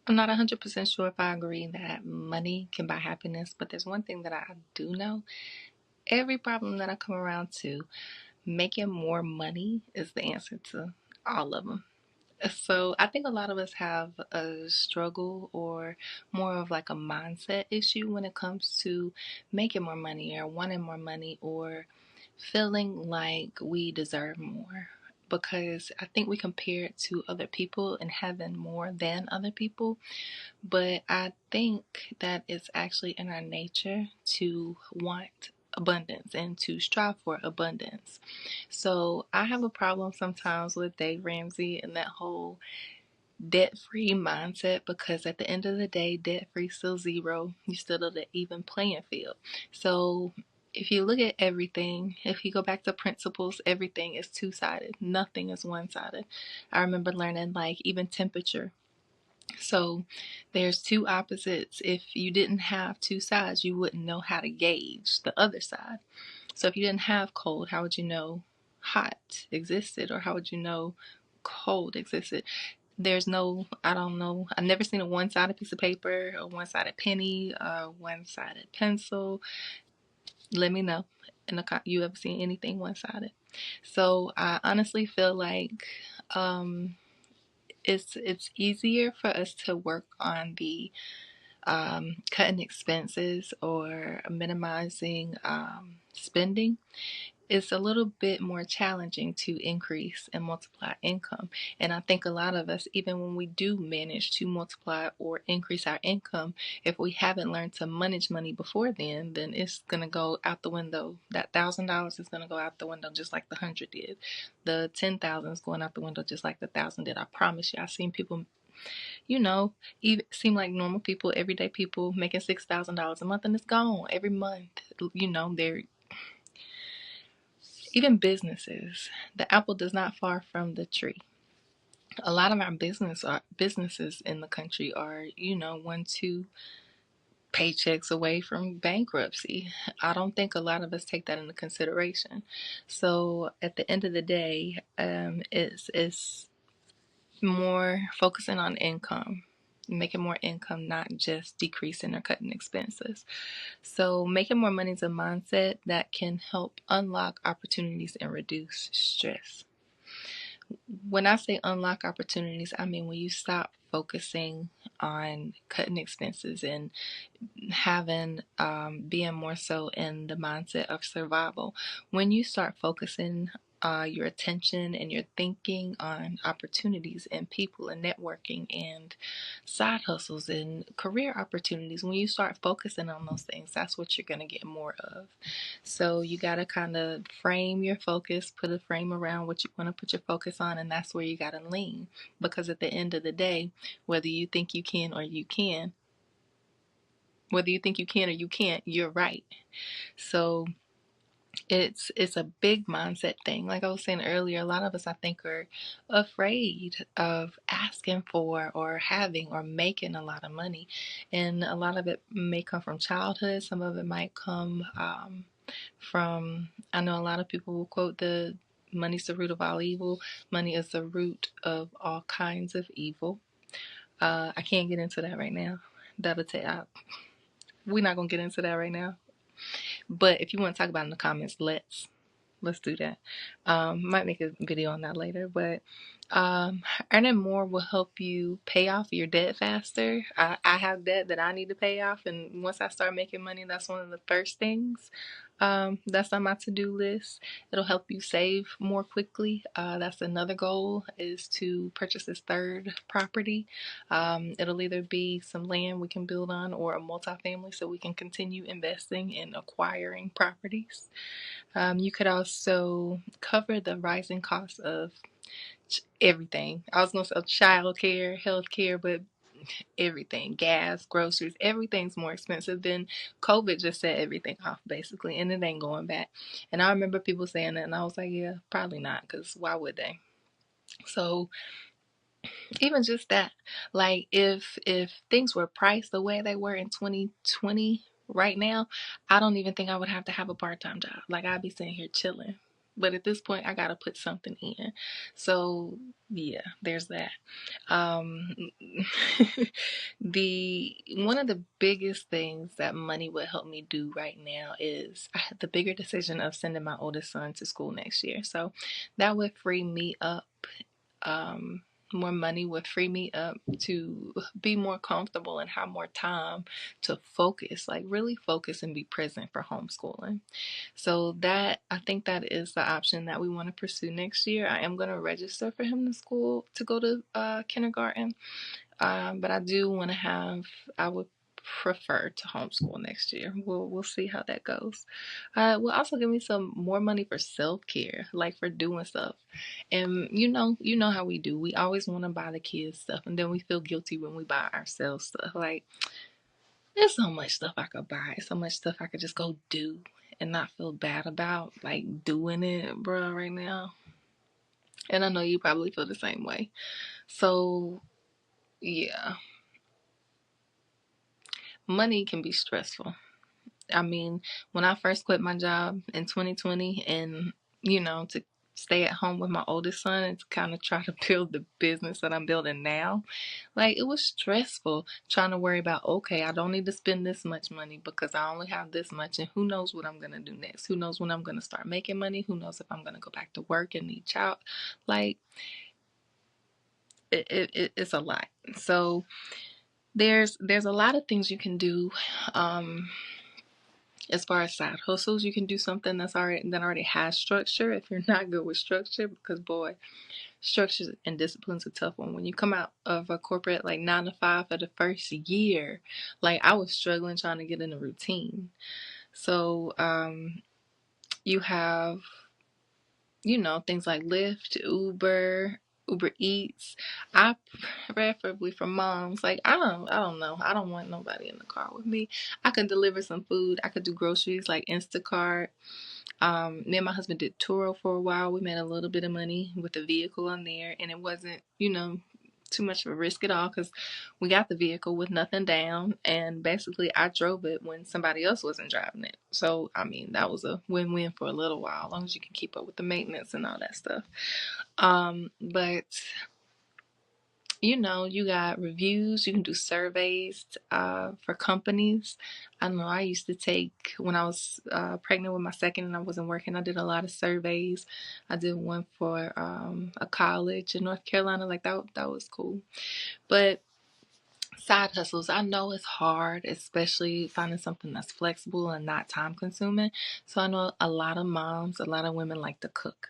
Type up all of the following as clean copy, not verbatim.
I'm not 100% sure if I agree that money can buy happiness, but there's one thing that I do know. Every problem that I come around to, making more money is the answer to all of them. So I think a lot of us have a struggle or more of like a mindset issue when it comes to making more money or wanting more money or feeling like we deserve more. Because I think we compare it to other people and having more than other people. But I think that it's actually in our nature to want abundance and to strive for abundance. So I have a problem sometimes with Dave Ramsey and that whole debt free mindset, because at the end of the day, debt free still zero. You still at an even playing field. So if you look at everything, if you go back to principles, everything is two sided. Nothing is one sided. I remember learning like even temperature. So there's two opposites. If you didn't have two sides, you wouldn't know how to gauge the other side. So if you didn't have cold, how would you know hot existed, or how would you know cold existed? There's no, I don't know. I've never seen a one-sided piece of paper, a one-sided penny, a one-sided pencil. Let me know in the you ever seen anything one-sided. So I honestly feel like it's easier for us to work on the cutting expenses or minimizing spending. It's a little bit more challenging to increase and multiply income. And I think a lot of us, even when we do manage to multiply or increase our income, if we haven't learned to manage money before then it's going to go out the window. That $1,000 is going to go out the window just like the 100 did. The 10,000 is going out the window just like the 1,000 did. I promise you, I've seen people, even seem like normal people, everyday people making $6,000 a month, and it's gone every month. They're even businesses. The apple does not fall from the tree. A lot of our businesses in the country are, 1, 2 paychecks away from bankruptcy. I don't think a lot of us take that into consideration. So at the end of the day, it's more focusing on income, making more income, not just decreasing or cutting expenses. So making more money is a mindset that can help unlock opportunities and reduce stress. When I say unlock opportunities, I mean when you stop focusing on cutting expenses and having being more so in the mindset of survival. When you start focusing your attention and your thinking on opportunities and people and networking and side hustles and career opportunities, when you start focusing on those things, that's what you're going to get more of. So you got to kind of frame your focus, put a frame around what you want to put your focus on, and that's where you got to lean. Because at the end of the day, whether you think you can or you can, whether you think you can or you can't, you're right. So it's a big mindset thing. Like I was saying earlier, a lot of us, I think, are afraid of asking for or having or making a lot of money. And a lot of it may come from childhood. Some of it might come from, I know a lot of people will quote the money's the root of all evil. Money is the root of all kinds of evil. I can't get into that right now. That'll take, we're not going to get into that right now. But if you want to talk about it in the comments, let's do that. Might make a video on that later, but earning more will help you pay off your debt faster. I have debt that I need to pay off, and once I start making money, that's one of the first things that's on my to-do list. It'll help you save more quickly. That's another goal, is to purchase this third property. It'll either be some land we can build on or a multifamily, so we can continue investing in acquiring properties. You could also cover the rising cost of everything. I was going to say child care, health care, but everything, gas, groceries, everything's more expensive. Then COVID just set everything off basically, and it ain't going back. And I remember people saying that, and I was like, yeah, probably not, because why would they? So even just that, like if things were priced the way they were in 2020 right now, I don't even think I would have to have a part-time job. Like I'd be sitting here chilling. But at this point, I gotta put something in. So yeah, there's that. Um, the one of the biggest things that money would help me do right now is I had the bigger decision of sending my oldest son to school next year. So that would free me up. Um, More money would free me up to be more comfortable and have more time to focus, like really focus and be present for homeschooling. So that I think that is the option that we want to pursue next year. I am going to register for him to school to go to kindergarten, but I do want to have. I would prefer to homeschool next year. We'll see how that goes. Will also give me some more money for self care, like for doing stuff. And you know how we do. We always want to buy the kids stuff, and then we feel guilty when we buy ourselves stuff. Like there's so much stuff I could buy, so much stuff I could just go do and not feel bad about, like doing it, bro, right now. And I know you probably feel the same way. So yeah, money can be stressful. I mean, when I first quit my job in 2020 and, to stay at home with my oldest son and to kind of try to build the business that I'm building now, like it was stressful trying to worry about, okay, I don't need to spend this much money because I only have this much and who knows what I'm going to do next? Who knows when I'm going to start making money? Who knows if I'm going to go back to work and need child? Like it's a lot. So there's a lot of things you can do. As far as side hustles, you can do something that already has structure if you're not good with structure, because boy, structure and discipline's a tough one. When you come out of a corporate like 9 to 5 for the first year, like I was struggling trying to get in a routine. So you have things like Lyft, Uber Eats. I preferably for moms. Like I don't know. I don't want nobody in the car with me. I could deliver some food. I could do groceries like Instacart. Me and my husband did Turo for a while. We made a little bit of money with the vehicle on there, and it wasn't, too much of a risk at all because we got the vehicle with nothing down, and basically I drove it when somebody else wasn't driving it. So, I mean, that was a win-win for a little while, as long as you can keep up with the maintenance and all that stuff. But you got reviews, you can do surveys for companies. I know I used to take, when I was pregnant with my second and I wasn't working, I did a lot of surveys. I did one for a college in North Carolina. Like that was cool. But side hustles, I know it's hard, especially finding something that's flexible and not time consuming. So I know a lot of moms, a lot of women like to cook.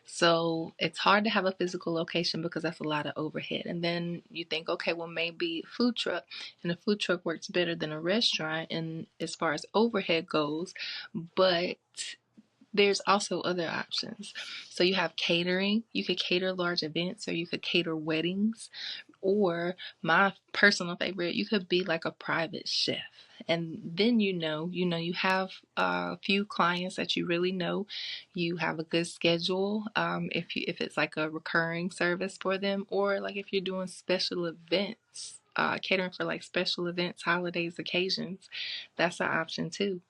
So it's hard to have a physical location because that's a lot of overhead. And then you think, okay, well, maybe food truck, and a food truck works better than a restaurant and as far as overhead goes. But there's also other options. So you have catering. You could cater large events, or you could cater weddings. Or my personal favorite, you could be like a private chef. And then you have a few clients that you really know. You have a good schedule. If it's like a recurring service for them, or like if you're doing special events, catering for like special events, holidays, occasions, that's an option too.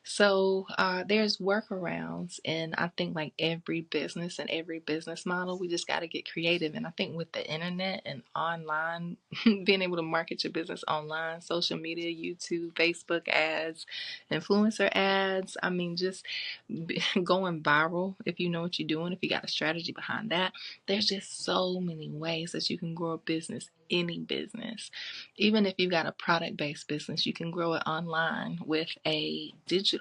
So there's workarounds, and I think like every business and every business model, we just got to get creative. And I think with the internet and online, being able to market your business online, social media, YouTube, Facebook ads, influencer ads, I mean, just going viral if you know what you're doing, if you got a strategy behind that. There's just so many ways that you can grow a business, any business. Even if you've got a product-based business, you can grow it online with a digital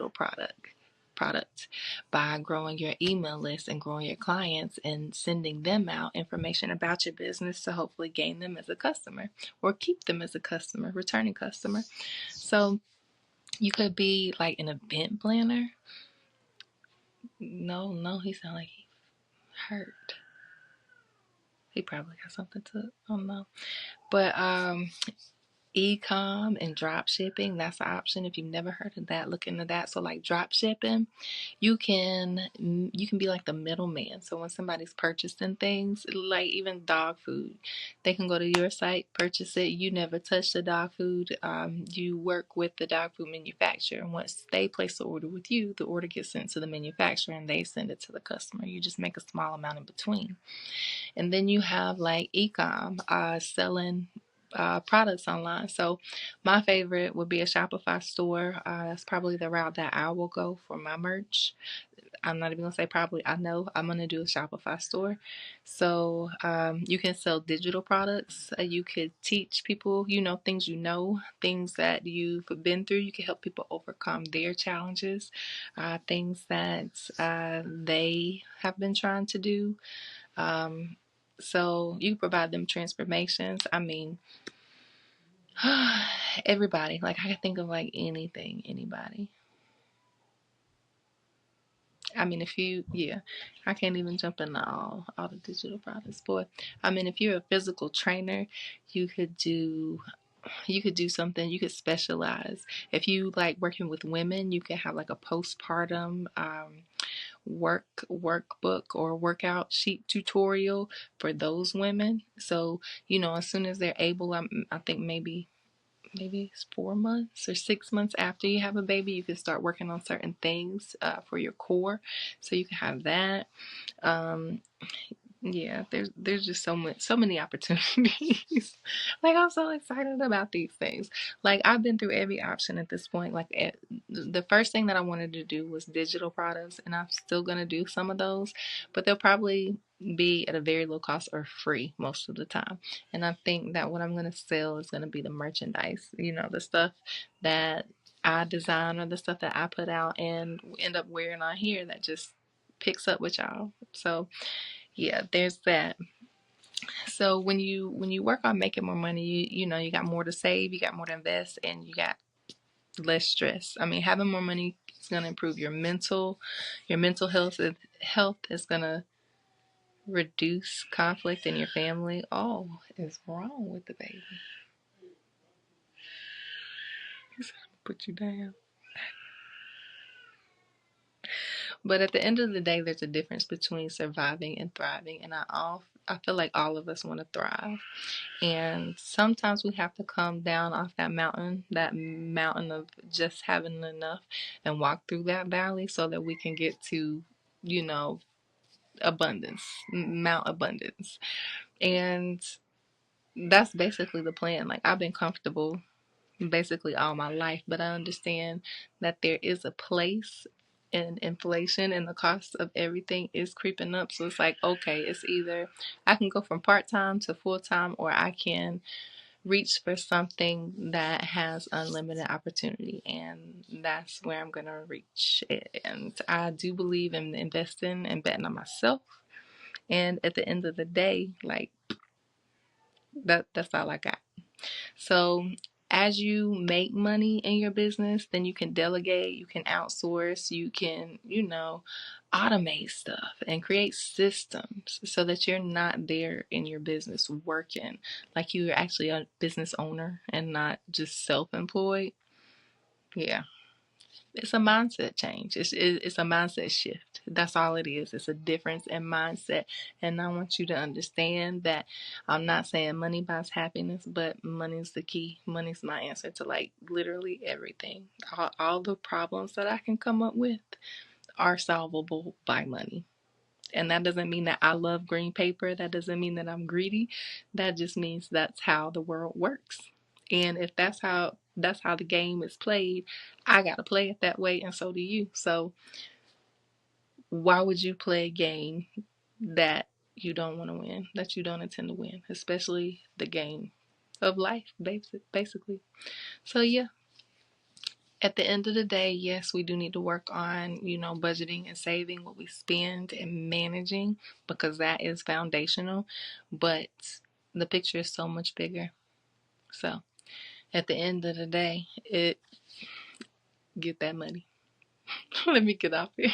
product by growing your email list and growing your clients and sending them out information about your business to hopefully gain them as a customer or keep them as a customer, returning customer. So you could be like an event planner. No, he sound like he hurt. He probably got something to, I don't know. But E-com and drop shipping, that's an option. If you've never heard of that, look into that. So like drop shipping, you can be like the middleman. So when somebody's purchasing things, like even dog food, they can go to your site, purchase it. You never touch the dog food. You work with the dog food manufacturer, and once they place the order with you, the order gets sent to the manufacturer and they send it to the customer. You just make a small amount in between. And then you have like e-com, selling products online. So my favorite would be a Shopify store. That's probably the route that I will go for my merch. I'm not even gonna say probably. I know I'm gonna do a Shopify store. So you can sell digital products. You could teach people, things things that you've been through. You can help people overcome their challenges, things that they have been trying to do. Um, so you provide them transformations. I mean, everybody. Like I can think of like anything, anybody. I mean, yeah, I can't even jump into all the digital products, but I mean, if you're a physical trainer, you could do something. You could specialize. If you like working with women, you could have like a postpartum workbook or workout sheet tutorial for those women. So as soon as they're able, I think maybe it's 4 months or 6 months after you have a baby, you can start working on certain things for your core. So you can have that. Um, yeah, there's just so many opportunities. Like I'm so excited about these things. Like I've been through every option at this point. Like the first thing that I wanted to do was digital products, and I'm still gonna do some of those, but they'll probably be at a very low cost or free most of the time. And I think that what I'm gonna sell is gonna be the merchandise. The stuff that I design or the stuff that I put out and end up wearing on here that just picks up with y'all. So yeah, there's that. So when you work on making more money, you got more to save, you got more to invest, and you got less stress. I mean, having more money is gonna improve your mental health is gonna reduce conflict in your family. Oh, is wrong with the baby? He's gonna put you down. But at the end of the day, there's a difference between surviving and thriving, and I feel like all of us want to thrive. And sometimes we have to come down off that mountain of just having enough, and walk through that valley so that we can get to, you know, abundance, Mount Abundance. And that's basically the plan. Like I've been comfortable basically all my life, but I understand that there is a place, and inflation and the cost of everything is creeping up. So it's like, okay, it's either I can go from part-time to full-time, or I can reach for something that has unlimited opportunity, and that's where I'm gonna reach. And I do believe in investing and betting on myself. And at the end of the day, like that's all I got. So as you make money in your business, then you can delegate, you can outsource, you can, automate stuff and create systems so that you're not there in your business working like you're actually a business owner and not just self-employed. Yeah. It's a mindset change. It's a mindset shift. That's all it is. It's a difference in mindset. And I want you to understand that I'm not saying money buys happiness, but money's the key. Money's my answer to like literally everything. All the problems that I can come up with are solvable by money. And that doesn't mean that I love green paper. That doesn't mean that I'm greedy. That just means that's how the world works. And if that's how the game is played, I gotta play it that way, and so do you. So why would you play a game that you don't want to win, that you don't intend to win, especially the game of life, basically. So yeah, at the end of the day, yes, we do need to work on, budgeting and saving what we spend and managing, because that is foundational. But the picture is so much bigger. So at the end of the day, get that money. Let me get off here.